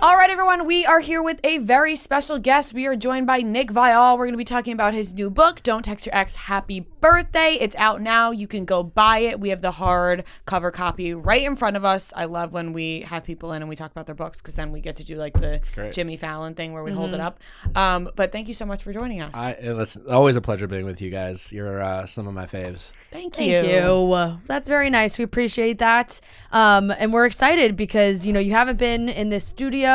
All right, everyone, we are here with a very special guest. We are joined by Nick Viall. We're going to be talking about his new book, Don't Text Your Ex Happy Birthday. It's out now. You can go buy it. We have the hard cover copy right in front of us. I love when we have people in and we talk about their books because then we get to do like the Jimmy Fallon thing where we hold it up. But thank you so much for joining us. It's always a pleasure being with you guys. You're some of my faves. Thank you. That's very nice. We appreciate that. And we're excited because, you know, you haven't been in this studio.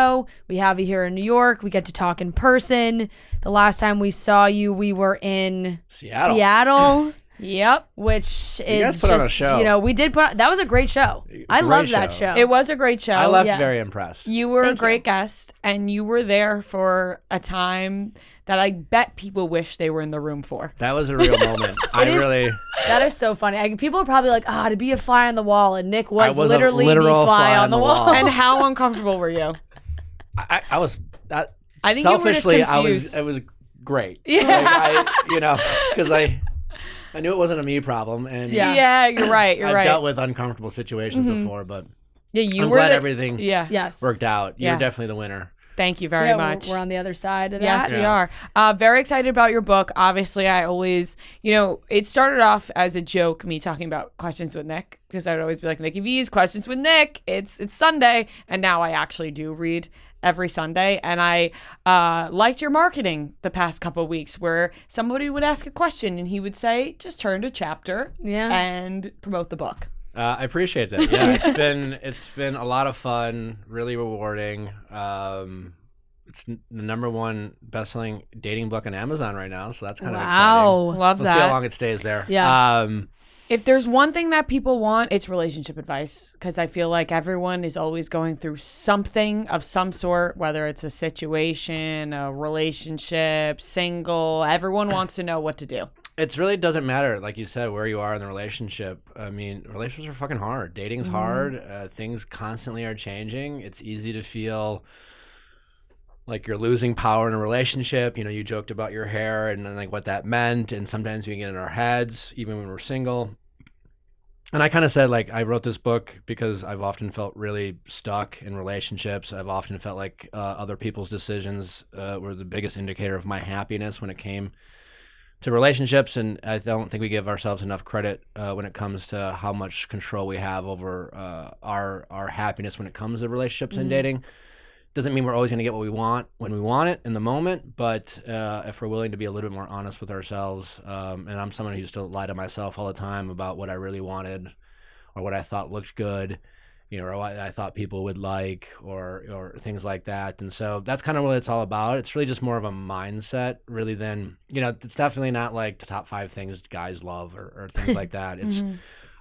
We have you here in New York. We get to talk in person. The last time we saw you, we were in Seattle. Yep. Which you is guys put just, on a show. you know, we did put on, that was a great show. I loved that show. It was a great show. I left very impressed. You were a great guest, and you were there for a time that I bet people wish they were in the room for. That was a real moment. That is so funny. People are probably like, to be a fly on the wall, and Nick was literally the fly on the wall. And how uncomfortable were you? I was that. I think selfishly, you were just confused. it was great. Yeah. Because I knew it wasn't a me problem, and yeah, you're right. I've dealt with uncomfortable situations before, but I'm glad everything yes worked out. You're definitely the winner. Thank you very much. We're on the other side of that. Yes, we are. Very excited about your book. Obviously, I always, it started off as a joke, me talking about questions with Nick, because I would always be like, Nicky V's questions with Nick. It's Sunday. And now I actually do read every Sunday. And I liked your marketing the past couple of weeks where somebody would ask a question and he would say, just turn to chapter and promote the book. I appreciate that. Yeah, it's been a lot of fun, really rewarding. It's the #1 best-selling dating book on Amazon right now, so that's kind of exciting. Love that. We'll see how long it stays there. Yeah. If there's one thing that people want, it's relationship advice, because I feel like everyone is always going through something of some sort, whether it's a situation, a relationship, single. Everyone wants to know what to do. It really doesn't matter, like you said, where you are in the relationship. I mean, relationships are fucking hard. Dating's hard. Things constantly are changing. It's easy to feel like you're losing power in a relationship. You joked about your hair and like what that meant, and sometimes we get in our heads, even when we're single. And I kind of said, like, I wrote this book because I've often felt really stuck in relationships. I've often felt like other people's decisions were the biggest indicator of my happiness when it came to relationships, and I don't think we give ourselves enough credit when it comes to how much control we have over our happiness when it comes to relationships and dating. Doesn't mean we're always going to get what we want when we want it in the moment, but if we're willing to be a little bit more honest with ourselves, and I'm someone who used to lie to myself all the time about what I really wanted or what I thought looked good, or what I thought people would like, or things like that. And so that's kind of what it's all about. It's really just more of a mindset, really, than, it's definitely not like the top 5 things guys love or things like that. It's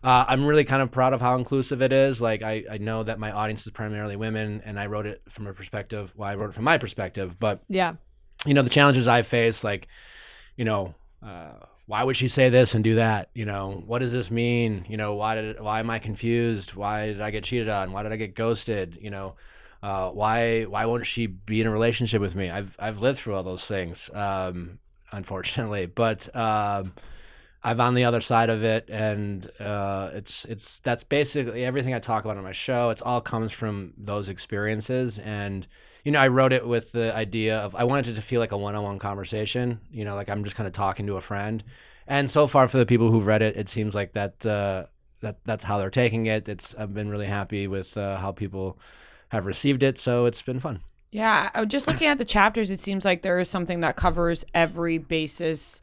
I'm really kind of proud of how inclusive it is. Like, I know that my audience is primarily women, and I wrote it from a perspective, I wrote it from my perspective, but the challenges I face, like, why would she say this and do that? What does this mean? Why am I confused? Why did I get cheated on? Why did I get ghosted? Why won't she be in a relationship with me? I've lived through all those things, unfortunately, but I'm on the other side of it, and that's basically everything I talk about on my show. It's all comes from those experiences, and I wrote it with the idea of I wanted it to feel like a one-on-one conversation, like I'm just kind of talking to a friend. And so far, for the people who've read it, it seems like that's how they're taking it. I've been really happy with how people have received it, so it's been fun. Yeah, just looking at the chapters, it seems like there is something that covers every basis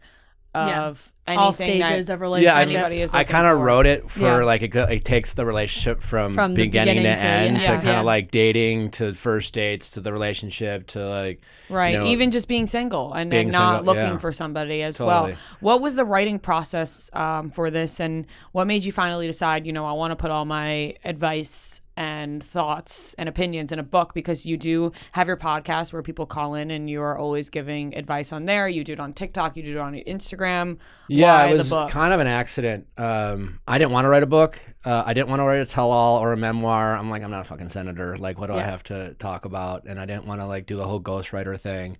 of anything, all stages of relationships. I kind of wrote it for like it takes the relationship from beginning to end to kind of like dating to first dates to the relationship to like even just being single and not looking for somebody as well. What was the writing process for this, and what made you finally decide, I want to put all my advice and thoughts and opinions in a book? Because you do have your podcast where people call in and you are always giving advice on there. You do it on TikTok, you do it on your Instagram. Yeah, it was kind of an accident. I didn't want to write a book. I didn't want to write a tell-all or a memoir. I'm like, I'm not a fucking senator. Like, what do I have to talk about? And I didn't want to like do the whole ghostwriter thing.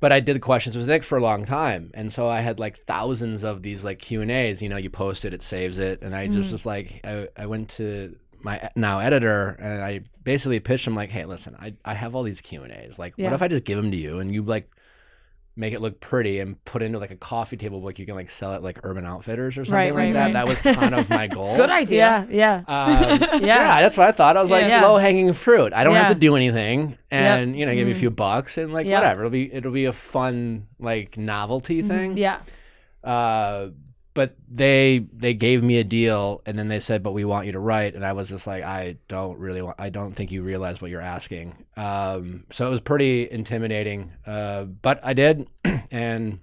But I did questions with Nick for a long time. And so I had like thousands of these like Q&As, you post it, it saves it. And I just was like, I went to my now editor, and I basically pitched him like, hey, listen, I have all these Q&As. Like, what if I just give them to you and you like make it look pretty and put into like a coffee table book you can like sell at like Urban Outfitters or something like that. That was kind of my goal. Good idea. Yeah. Yeah, that's what I thought. I was like, low hanging fruit. I don't have to do anything, and give me a few bucks and like whatever. It'll be a fun like novelty thing. Yeah. But they gave me a deal, and then they said, but we want you to write. And I was just like, I don't think you realize what you're asking. So it was pretty intimidating, but I did. And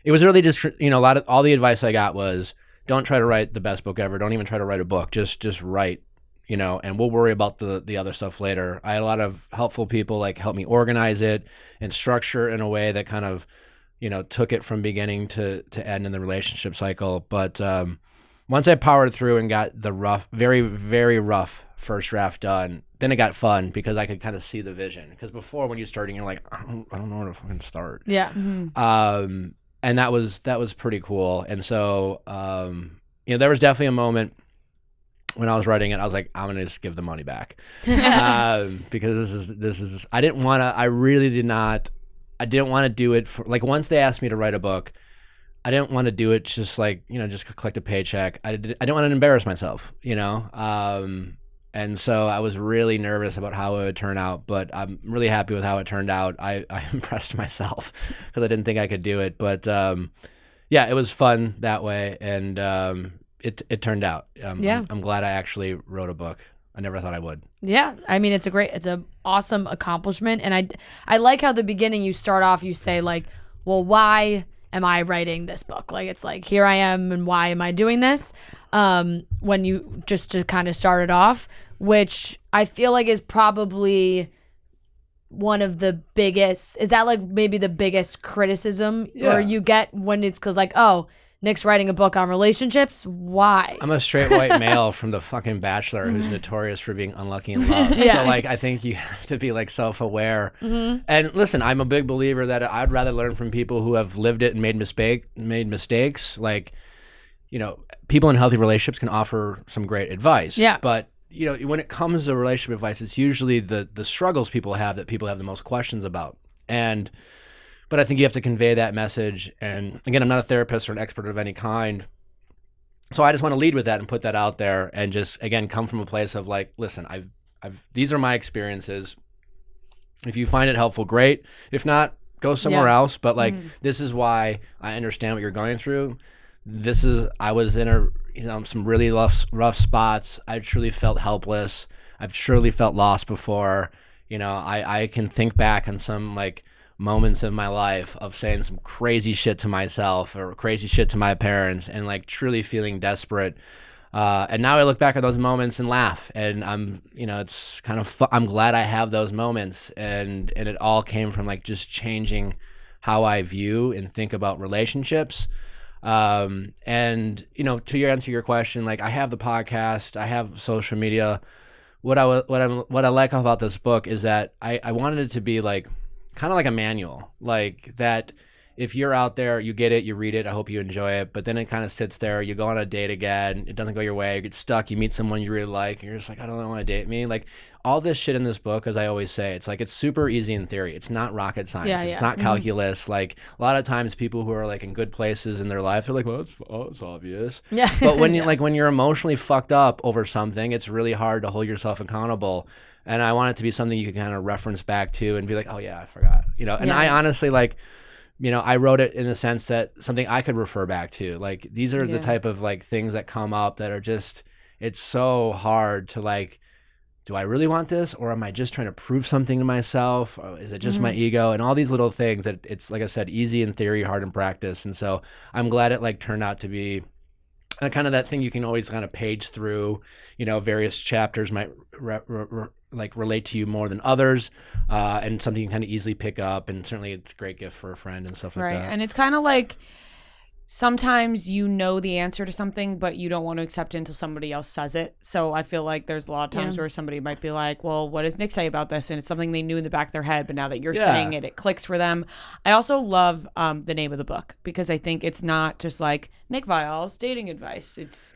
it was really just, all the advice I got was, don't try to write the best book ever. Don't even try to write a book. Just write, and we'll worry about the other stuff later. I had a lot of helpful people like help me organize it and structure in a way that kind of, took it from beginning to end in the relationship cycle. But once I powered through and got the very, very rough first draft done, then it got fun because I could kind of see the vision. Because before, when you're starting, you're like, I don't know where to fucking start. Yeah. And that was pretty cool. And so, there was definitely a moment when I was writing it, I was like, I'm gonna just give the money back because this is. I didn't want to do it for like, once they asked me to write a book, I didn't want to do it just like, just collect a paycheck. I didn't want to embarrass myself, and so I was really nervous about how it would turn out, but I'm really happy with how it turned out. I impressed myself because I didn't think I could do it, but it was fun that way, and it turned out. I'm glad I actually wrote a book. I never thought I would. Yeah. I mean, it's an awesome accomplishment. And I like how the beginning you start off, you say like, well, why am I writing this book? Like, it's like, here I am and why am I doing this? When you just to kind of start it off, which I feel like is probably one of the biggest, is that like maybe the biggest criticism or you get when it's cause like, oh, Nick's writing a book on relationships. Why? I'm a straight white male from the fucking Bachelor who's notorious for being unlucky in love. So like, I think you have to be like self-aware. And listen, I'm a big believer that I'd rather learn from people who have lived it and made mistakes. Like, people in healthy relationships can offer some great advice. Yeah. But when it comes to relationship advice, it's usually the struggles people have that people have the most questions about. But I think you have to convey that message. And again, I'm not a therapist or an expert of any kind. So I just want to lead with that and put that out there and just, again, come from a place of like, listen, these are my experiences. If you find it helpful, great. If not, go somewhere else. But like, this is why I understand what you're going through. I was in some really rough spots. I truly felt helpless. I've surely felt lost before. I can think back on some like moments in my life of saying some crazy shit to myself or crazy shit to my parents and like truly feeling desperate. And now I look back at those moments and laugh, and it's kind of I'm glad I have those moments, and it all came from like just changing how I view and think about relationships. And to answer your question, like, I have the podcast, I have social media. What I like about this book is that I wanted it to be like kind of like a manual, like that. If you're out there, you get it, you read it, I hope you enjoy it, but then it kind of sits there, you go on a date again, it doesn't go your way, you get stuck, you meet someone you really like, and you're just like, I don't want to date me. Like, all this shit in this book, as I always say, it's like, it's super easy in theory. It's not rocket science. It's not calculus. Like, a lot of times people who are like in good places in their life, they're like, well, it's obvious. Yeah. But when you when you're emotionally fucked up over something, it's really hard to hold yourself accountable. And I want it to be something you can kind of reference back to and be like, oh yeah, I forgot. And I honestly like, I wrote it in a sense that something I could refer back to. Like, these are the type of like things that come up that are just, it's so hard to like, do I really want this? Or am I just trying to prove something to myself? Or is it just my ego? And all these little things that it's, like I said, easy in theory, hard in practice. And so I'm glad it like turned out to be kind of that thing you can always kind of page through. Various chapters might like relate to you more than others, and something you can kind of easily pick up. And certainly it's a great gift for a friend and stuff like that. Right. And it's kind of like, sometimes you know the answer to something, but you don't want to accept it until somebody else says it. So I feel like there's a lot of times where somebody might be like, well, what does Nick say about this? And it's something they knew in the back of their head, but now that you're saying it, it clicks for them. I also love the name of the book because I think it's not just like Nick Viall's dating advice. It's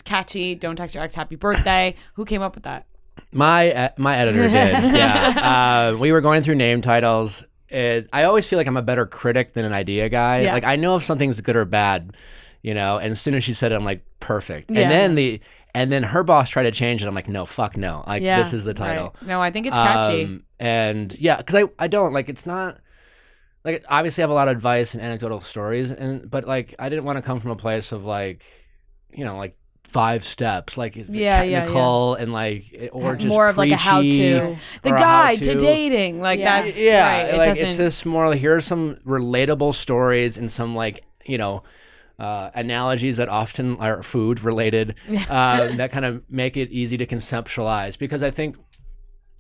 catchy. Don't text your ex happy birthday. Who came up with that? My editor did. Yeah. We were going through name titles. I always feel like I'm a better critic than an idea guy. Yeah. Like I know if something's good or bad, and as soon as she said it, I'm like, perfect. Yeah. And then her boss tried to change it. I'm like, no, fuck no. Like this is the title. Right. No, I think it's catchy. And yeah, because I don't like, it's not like, obviously I have a lot of advice and anecdotal stories, but like I didn't want to come from a place of like, like 5 steps, like technical and like, or just more of like a how-to. The guide to dating, like that's right. Like it's just more like, here are some relatable stories and some like analogies that often are food related that kind of make it easy to conceptualize. Because I think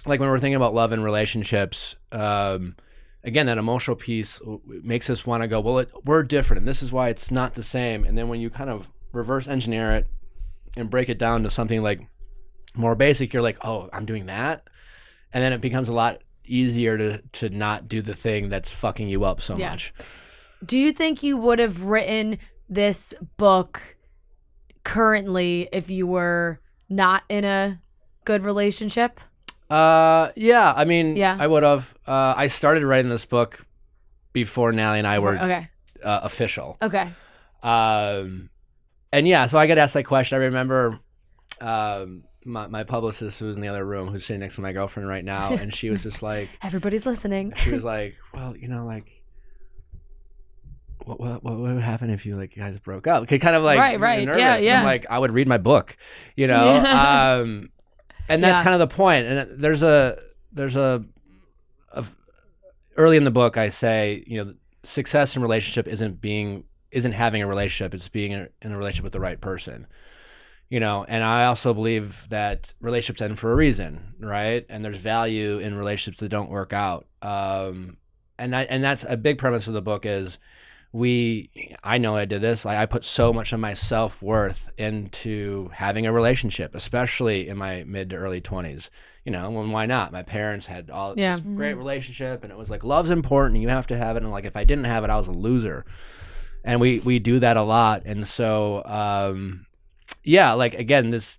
like when we're thinking about love and relationships, again, that emotional piece makes us want to go, well, we're different and this is why it's not the same. And then when you kind of reverse engineer it and break it down to something like more basic, you're like, oh, I'm doing that. And then it becomes a lot easier to not do the thing that's fucking you up so much. Do you think you would have written this book currently if you were not in a good relationship? Yeah. I mean, I would have. I started writing this book before Natalie and I were official. Okay. And yeah, so I get asked that question. I remember my publicist, who's in the other room, who's sitting next to my girlfriend right now, and she was just like, everybody's listening. She was like, well, like, what would happen if you like guys broke up? Okay, kind of like right, nervous. yeah. I'm like, I would read my book, and that's kind of the point. And there's a early in the book I say, success in relationship isn't having a relationship, it's being in a relationship with the right person. And I also believe that relationships end for a reason, right? And there's value in relationships that don't work out. And that's a big premise of the book is I know I did this. Like I put so much of my self-worth into having a relationship, especially in my mid to early 20s. When why not? My parents had all this great relationship, and it was like, love's important, you have to have it. And like, if I didn't have it, I was a loser. And we do that a lot. And so, like, again, this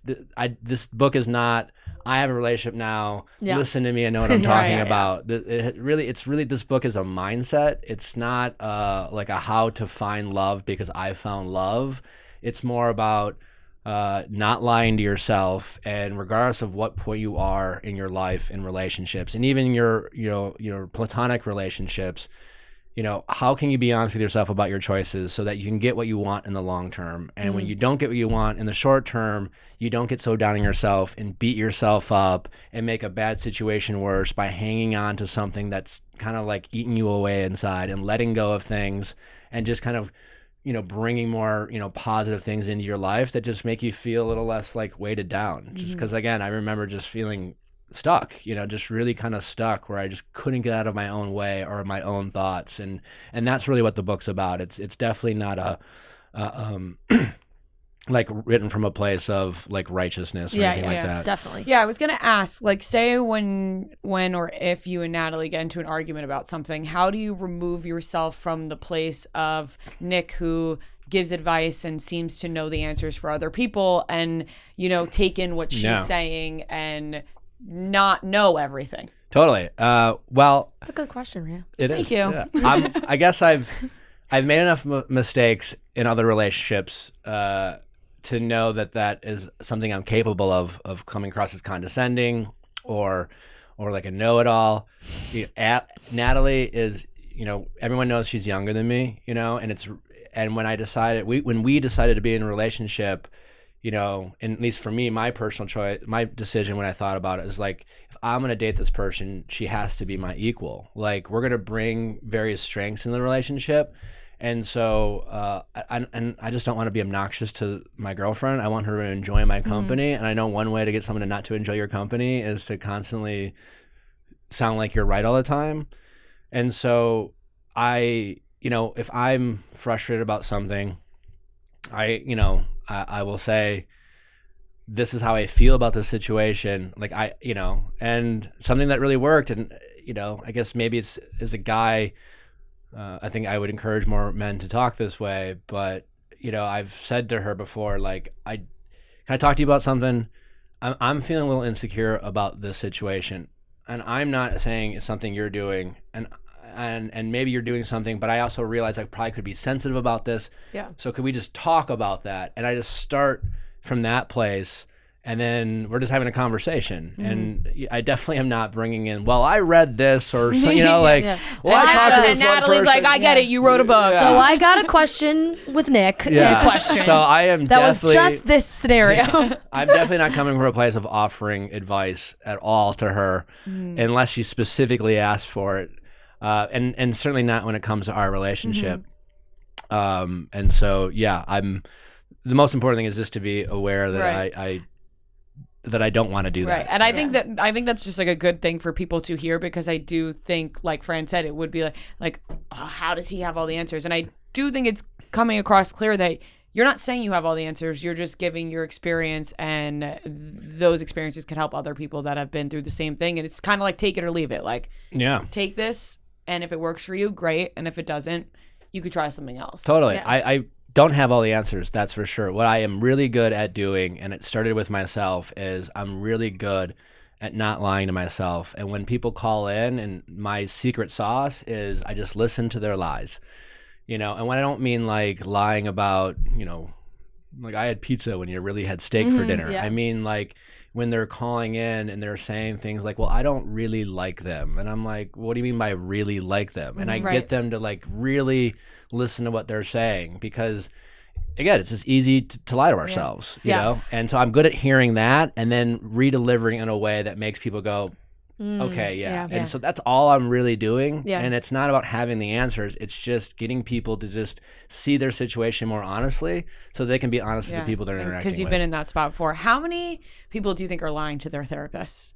book is not, I have a relationship now, listen to me, I know what I'm talking about. It's really, this book is a mindset. It's not like a how to find love because I found love. It's more about not lying to yourself, and regardless of what point you are in your life, in relationships, and even your platonic relationships, how can you be honest with yourself about your choices so that you can get what you want in the long term? And when you don't get what you want in the short term, you don't get so down on yourself and beat yourself up and make a bad situation worse by hanging on to something that's kind of like eating you away inside, and letting go of things and just kind of, bringing more, positive things into your life that just make you feel a little less like weighted down. Just because, again, I remember just feeling stuck, just really kind of stuck, where I just couldn't get out of my own way or my own thoughts, and that's really what the book's about. It's definitely not a like written from a place of like righteousness or anything like that. Definitely. Yeah, I was gonna ask, like, say when or if you and Natalie get into an argument about something, how do you remove yourself from the place of Nick, who gives advice and seems to know the answers for other people, and take in what she's saying and not know everything? Totally. Well, it's a good question, Ria. Thank you. Yeah. I guess I've made enough mistakes in other relationships to know that is something I'm capable of coming across as condescending or like a know-it-all. Natalie is, everyone knows she's younger than me, and when we decided to be in a relationship, and at least for me, my personal choice, my decision when I thought about it is like, if I'm going to date this person, she has to be my equal. Like, we're going to bring various strengths in the relationship. And so I just don't want to be obnoxious to my girlfriend. I want her to enjoy my company. And I know one way to get someone to not to enjoy your company is to constantly sound like you're right all the time. And so I if I'm frustrated about something, I will say, this is how I feel about this situation. Like and something that really worked. And, I guess maybe it's as a guy, I think I would encourage more men to talk this way, but I've said to her before, like, can I talk to you about something? I'm feeling a little insecure about this situation, and I'm not saying it's something you're doing, and maybe you're doing something, but I also realize I probably could be sensitive about this. Yeah. So could we just talk about that? And I just start from that place, and then we're just having a conversation. And I definitely am not bringing in, well, I read this, or well, I talked to this and one Natalie's person. like, I get it, you wrote a book. Yeah. So I got a question with Nick. Yeah. A question. So I am that was definitely just this scenario. I'm definitely not coming from a place of offering advice at all to her, unless she specifically asked for it, and certainly not when it comes to our relationship. And so, the most important thing is just to be aware that I don't want to do that. Right. And I think that's just like a good thing for people to hear, because I do think, like Fran said, it would be like, oh, how does he have all the answers? And I do think it's coming across clear that you're not saying you have all the answers. You're just giving your experience, and those experiences can help other people that have been through the same thing. And it's kind of like take it or leave it. Like, take this, and if it works for you, great. And if it doesn't, you could try something else. Totally. Yeah. I don't have all the answers, that's for sure. What I am really good at doing, and it started with myself, is I'm really good at not lying to myself. And when people call in, and my secret sauce is I just listen to their lies. And when I don't mean like lying about, like I had pizza when you really had steak for dinner. Yeah. I mean like when they're calling in and they're saying things like, well, I don't really like them. And I'm like, what do you mean by really like them? And I get them to like really listen to what they're saying, because again, it's just easy to lie to ourselves, you know? And so I'm good at hearing that and then re-delivering in a way that makes people go, okay, and so that's all I'm really doing. And it's not about having the answers. It's just getting people to just see their situation more honestly, so they can be honest with the people they're interacting with. Because you've been in that spot before. How many people do you think are lying to their therapists?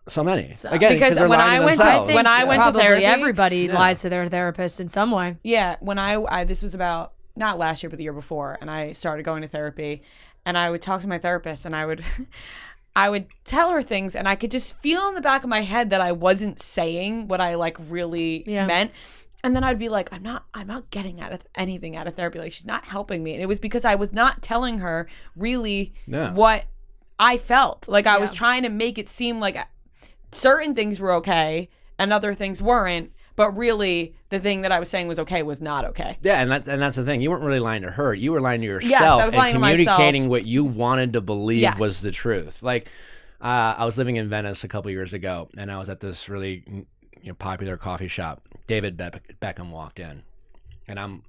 So many. Again, because they're when lying I to went themselves. when I went to Probably therapy, everybody lies to their therapist in some way. Yeah, when I this was about not last year but the year before, and I started going to therapy, and I would talk to my therapist, and I would I would tell her things, and I could just feel in the back of my head that I wasn't saying what I like really meant. And then I'd be like, I'm not getting anything out of therapy. Like, she's not helping me. And it was because I was not telling her really what I felt. Like, I was trying to make it seem like certain things were okay and other things weren't. But really, the thing that I was saying was okay was not okay. Yeah, and that's the thing. You weren't really lying to her. You were lying to yourself. Yes, I was lying to myself. Communicating what you wanted to believe was the truth. Like, I was living in Venice a couple years ago, and I was at this really popular coffee shop. David Beckham walked in, and I'm,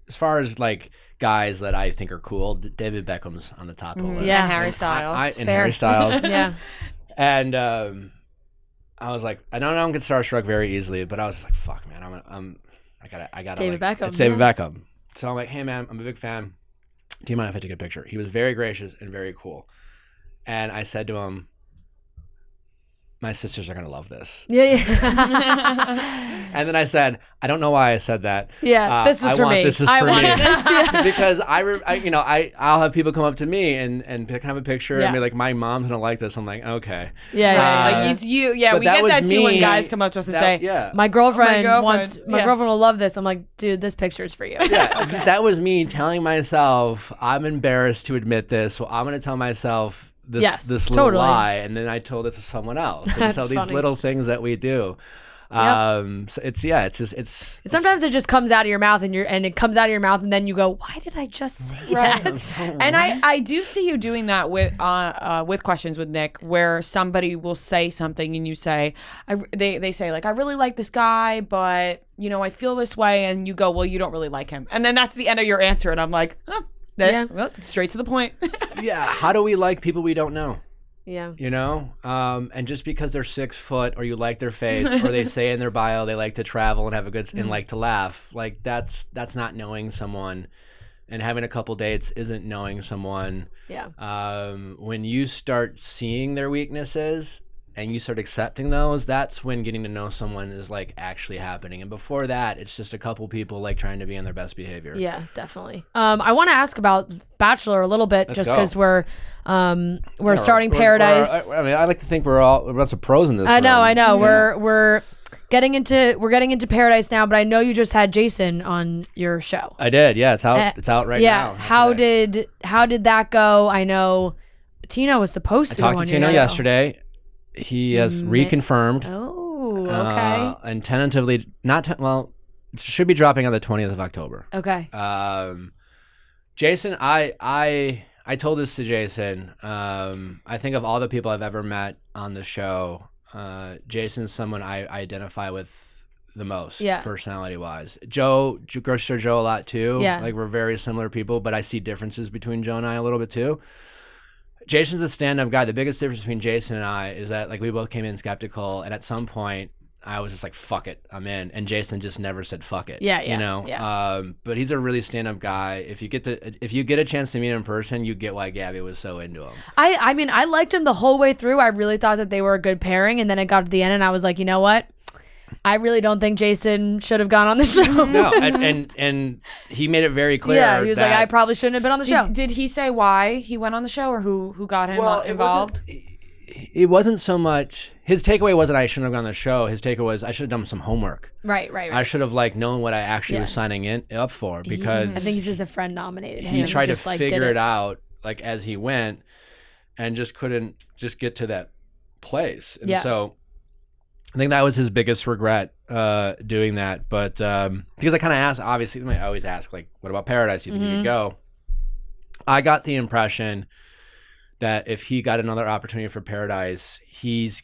as far as like guys that I think are cool, David Beckham's on the top of the list. Yeah, Harry Styles. Harry Styles. Yeah. And I was like, I don't get starstruck very easily, but I was like, fuck, man, I gotta. It's David Beckham. It's David Beckham. So I'm like, hey, man, I'm a big fan. Do you mind if I take a picture? He was very gracious and very cool. And I said to him, my sisters are going to love this. Yeah. And then I said, I don't know why I said that. Yeah, this is for me. This is for me. Because I'll have people come up to me and have a picture and be like, my mom's going to like this. I'm like, okay. Like it's you. Yeah, we get that too when guys come up to us and say, my girlfriend will love this. I'm like, dude, this picture is for you. Yeah, that was me telling myself, I'm embarrassed to admit this, so I'm going to tell myself this little lie, and then I told it to someone else. And so these little things that we do, so it's sometimes it just comes out of your mouth, and it comes out of your mouth, and then you go, why did I just say that? And I do see you doing that with questions with Nick, where somebody will say something and you say, they say like, I really like this guy, but I feel this way, and you go, well, you don't really like him, and then that's the end of your answer, and I'm like, oh. Well, straight to the point. Yeah. How do we like people we don't know? Yeah. And just because they're 6 foot, or you like their face, or they say in their bio they like to travel and have a good and like to laugh, like that's not knowing someone. And having a couple dates isn't knowing someone. Yeah. When you start seeing their weaknesses and you start accepting those, that's when getting to know someone is like actually happening. And before that, it's just a couple people like trying to be on their best behavior. Yeah, definitely. I want to ask about Bachelor a little bit, just because we're starting Paradise. I mean, I like to think we're a bunch of pros in this. I know. Yeah. We're getting into Paradise now, but I know you just had Jason on your show. I did. Yeah, it's out right now. How did that go? I know Tino was supposed to. I talked to Tino yesterday. He has reconfirmed. Oh, okay. And tentatively, it should be dropping on the 20th of October. Okay. Jason, I told this to Jason. I think of all the people I've ever met on the show, Jason's someone I identify with the most, personality-wise. Grocery Store Joe a lot too. Yeah. Like we're very similar people, but I see differences between Joe and I a little bit too. Jason's a stand-up guy. The biggest difference between Jason and I is that like we both came in skeptical, and at some point I was just like, fuck it, I'm in. And Jason just never said fuck it. Yeah. You know? But he's a really stand-up guy. If you get a chance to meet him in person, you get why Gabby was so into him. I mean, I liked him the whole way through. I really thought that they were a good pairing, and then it got to the end and I was like, you know what? I really don't think Jason should have gone on the show. No, and he made it very clear. Yeah, he was like, I probably shouldn't have been on the show. Did he say why he went on the show, or who got him involved? It wasn't so much his takeaway wasn't I shouldn't have gone on the show. His takeaway was I should have done some homework. Right. I should have like known what I actually was signing up for, because I think he says a friend nominated him. He tried to figure it out like as he went, and just couldn't just get to that place. And so I think that was his biggest regret doing that. But because I kind of asked, obviously I always ask like, what about Paradise? Do you think you could go? I got the impression that if he got another opportunity for Paradise, he's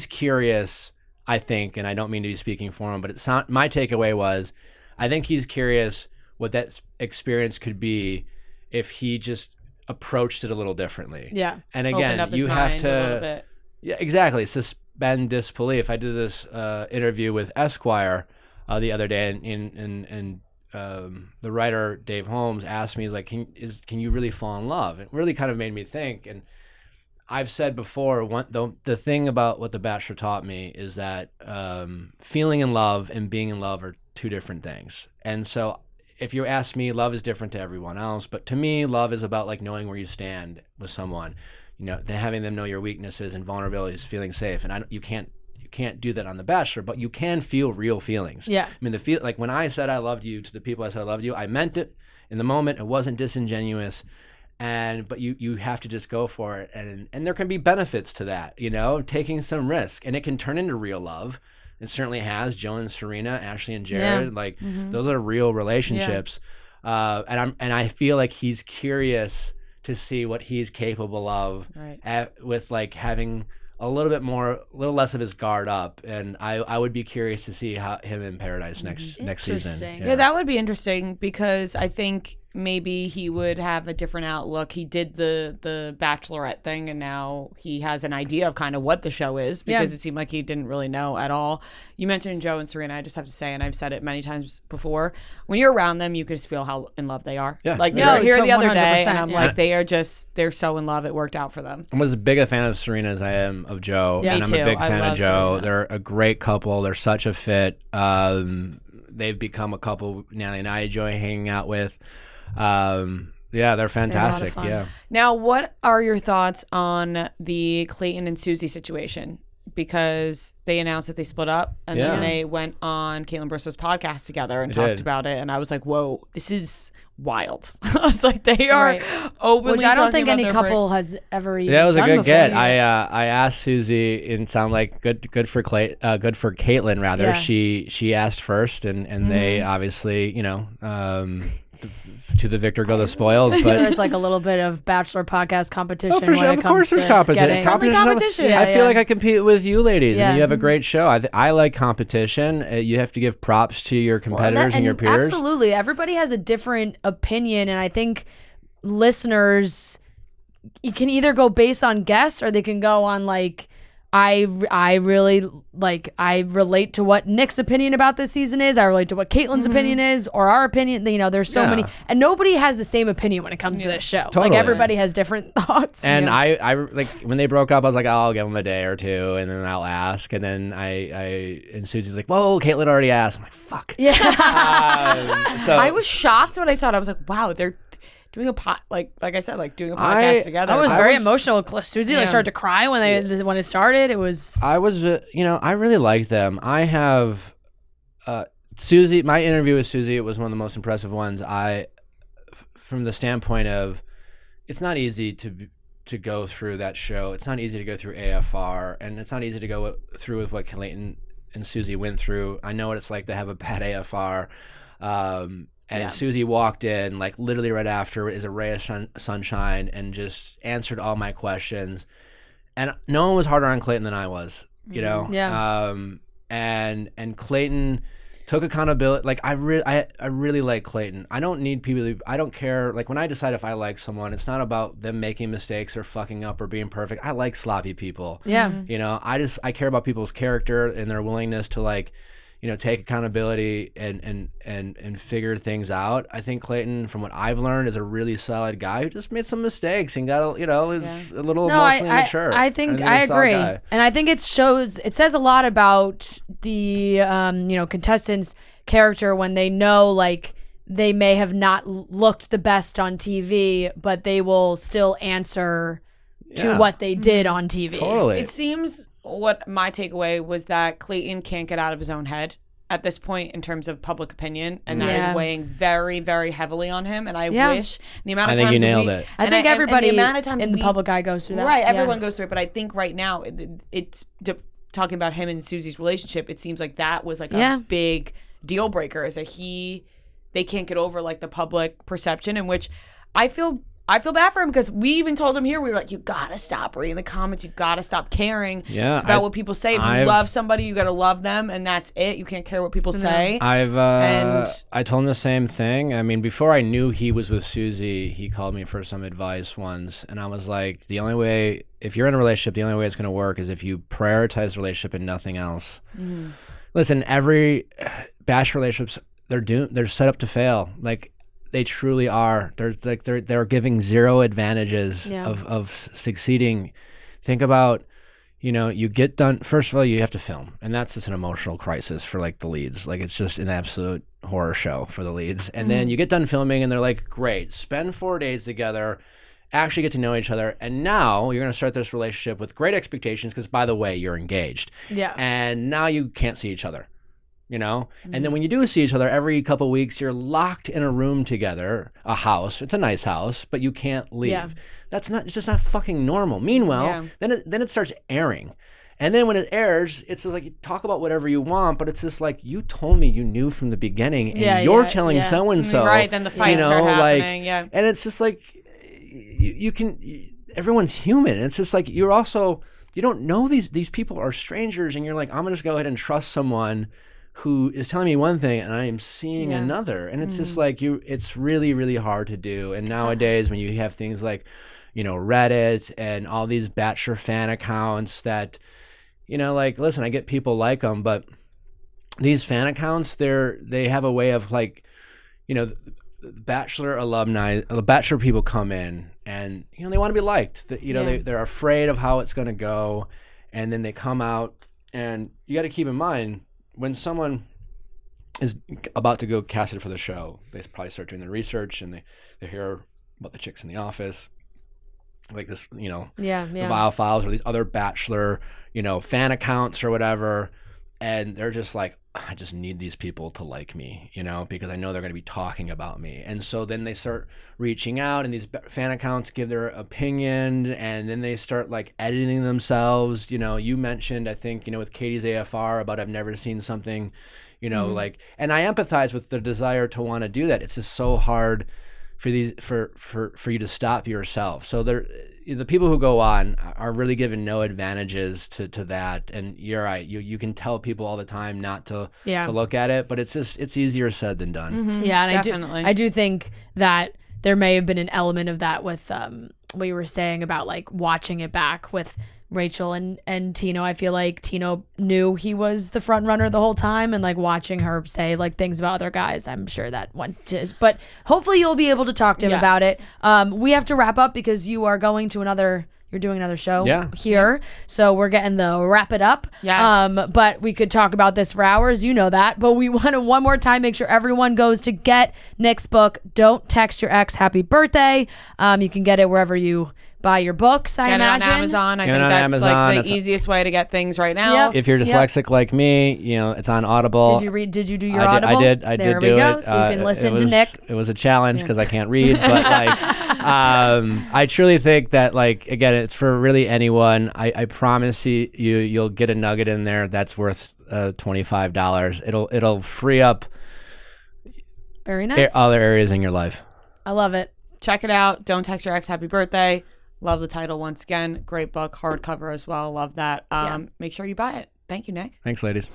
curious, I think, and I don't mean to be speaking for him, but my takeaway was, I think he's curious what that experience could be if he just approached it a little differently. Yeah. And again, you have to, yeah, exactly, suspend disbelief. I did this interview with Esquire the other day, and the writer Dave Holmes asked me like, can you really fall in love? It really kind of made me think. And I've said before, the thing about what The Bachelor taught me is that feeling in love and being in love are two different things. And so if you ask me, love is different to everyone else, but to me, love is about like knowing where you stand with someone, you know, then having them know your weaknesses and vulnerabilities, feeling safe. And you can't do that on The Bachelor, but you can feel real feelings. Yeah. I mean, like when I said I loved you to the people I said I loved you, I meant it in the moment. It wasn't disingenuous. But you have to just go for it. And there can be benefits to that, you know, taking some risk, and it can turn into real love. It certainly has. Joe and Serena, Ashley and Jared, those are real relationships. Yeah. And I feel like he's curious to see what he's capable of with like having a little less of his guard up, and I would be curious to see how him in Paradise next season. Yeah, that would be interesting, because I think maybe he would have a different outlook. He did the Bachelorette thing, and now he has an idea of kind of what the show is, because it seemed like he didn't really know at all. You mentioned Joe and Serena. I just have to say, and I've said it many times before, when you're around them, you can just feel how in love they are. Yeah. Like they were here the other day, and I'm like, they're so in love. It worked out for them. I was as big a fan of Serena as I am of Joe. Yeah, and I'm a big fan of Joe. Serena. They're a great couple. They're such a fit. They've become a couple Natalie and I enjoy hanging out with. Yeah, they're fantastic. Yeah. Now, what are your thoughts on the Clayton and Susie situation? Because they announced that they split up, and then they went on Caitlin Bristow's podcast together and talked about it. And I I was like, whoa, this is wild. I was like, they are openly, which I don't think any couple has ever even that was done a good before. get. I asked Susie, and sound like good for Caitlin rather. Yeah. She asked first, and they obviously, you know, to the victor go the spoils. But there's like a little bit of Bachelor podcast competition. Oh, for sure. Of course there's competition. Competition. I feel like I compete with you ladies, and you have a great show. I like competition. You have to give props to your competitors and your peers. Absolutely. Everybody has a different opinion, and I think listeners, you can either go based on guess, or they can go on like I really I relate to what Nick's opinion about this season is. I relate to what Caitlin's opinion is, or our opinion. You know, there's so many, and nobody has the same opinion when it comes to this show. Totally. Like everybody has different thoughts. And I like when they broke up, I was like, oh, I'll give them a day or two, and then I'll ask. And then and Susie's like, whoa, Caitlin already asked. I'm like, fuck. Yeah. So I was shocked when I saw it. I was like, wow, they're doing a like I said, like doing a podcast together. I was very emotional. Susie started to cry when it started. It was. I was, I really like them. I have, Susie. My interview with Susie, it was one of the most impressive ones. From the standpoint of, it's not easy to go through that show. It's not easy to go through AFR, and it's not easy to go through with what Clayton and Susie went through. I know what it's like to have a bad AFR. And Susie walked in, like literally right after, is a ray of sunshine, and just answered all my questions. And no one was harder on Clayton than I was, you know? Yeah. And Clayton took accountability. Like I really like Clayton. I don't need people. I don't care. Like when I decide if I like someone, it's not about them making mistakes or fucking up or being perfect. I like sloppy people. Yeah. You know, I care about people's character and their willingness to like, take accountability and figure things out. I think Clayton, from what I've learned, is a really solid guy who just made some mistakes and got is a little emotionally mature. I think I agree, and I think it says a lot about the contestants' character when they know like they may have not looked the best on TV, but they will still answer to what they did on TV. Totally. It seems what my takeaway was that Clayton can't get out of his own head at this point in terms of public opinion, and that is weighing very, very heavily on him. And I wish the amount of times I think you nailed it. I think everybody and the amount of times in the public eye goes through that. Right, everyone goes through it. But I think right now it's talking about him and Susie's relationship. It seems like that was like a big deal breaker, is that they can't get over like the public perception, in which I feel bad for him, because we even told him here, we were like, you gotta stop reading the comments, you gotta stop caring about what people say. If you love somebody, you gotta love them, and that's it. You can't care what people say. I told him the same thing. I mean, before I knew he was with Susie, he called me for some advice once, and I was like, the only way, if you're in a relationship, the only way it's gonna work is if you prioritize the relationship and nothing else. Listen, every bachelor relationships, they're set up to fail. Like, they truly are. They're giving zero advantages of succeeding. Think about, you get done. First of all, you have to film, and that's just an emotional crisis for like the leads. Like it's just an absolute horror show for the leads. And then you get done filming, and they're like, "Great, spend 4 days together, actually get to know each other, and now you're going to start this relationship with great expectations because, by the way, you're engaged. Yeah. And now you can't see each other." And then when you do see each other every couple of weeks, you're locked in a room together, a house. It's a nice house, but you can't leave. Yeah. It's just not fucking normal. Meanwhile, then it starts airing. And then when it airs, it's just like, you talk about whatever you want, but it's just like, you told me you knew from the beginning, and you're telling so-and-so. Right, then the fights are happening, And it's just like, everyone's human. It's just like, you don't know these people are strangers, and you're like, I'm going to just go ahead and trust someone who is telling me one thing and I am seeing another. And it's just like, it's really, really hard to do. And nowadays, when you have things like, Reddit and all these Bachelor fan accounts that, like, listen, I get people like them, but these fan accounts, they have a way of like, Bachelor alumni, Bachelor people come in and, they want to be liked. They're afraid of how it's going to go. And then they come out, and you got to keep in mind, when someone is about to go casted for the show, they probably start doing their research, and they hear about the chicks in the office, like this, the Viall Files or these other Bachelor, fan accounts or whatever, and they're just like, I just need these people to like me, because I know they're going to be talking about me. And so then they start reaching out, and these fan accounts give their opinion, and then they start like editing themselves. You mentioned, I think, with Katie's AFR about, I've never seen something, like, and I empathize with the desire to want to do that. It's just so hard for you to stop yourself. So the people who go on are really given no advantages to that. And you're right. You can tell people all the time not to look at it, but it's easier said than done. Mm-hmm. Yeah, and definitely. I do think that there may have been an element of that with what you were saying about like watching it back with Rachel and Tino. I feel like Tino knew he was the front runner the whole time, and like watching her say like things about other guys, I'm sure that went to his, but hopefully you'll be able to talk to him about it. We have to wrap up because you are going to you're doing another show here. So we're getting the wrap it up. Yes. But we could talk about this for hours. You know that. But we want to one more time make sure everyone goes to get Nick's book, Don't Text Your Ex Happy Birthday. You can get it wherever you buy your books, I imagine. Get it on Amazon. I think that's like the easiest way to get things right now. Yep. If you're dyslexic like me, it's on Audible. Did you do your Audible? I did. There we go. So you can listen to Nick. It was a challenge because I can't read, but like, I truly think that, like, again, it's for really anyone. I promise you'll get a nugget in there that's worth $25. It'll free up very nice other areas in your life. I love it. Check it out. Don't Text Your Ex Happy Birthday. Love the title once again. Great book, hardcover as well. Love that. Make sure you buy it. Thank you, Nick. Thanks, ladies.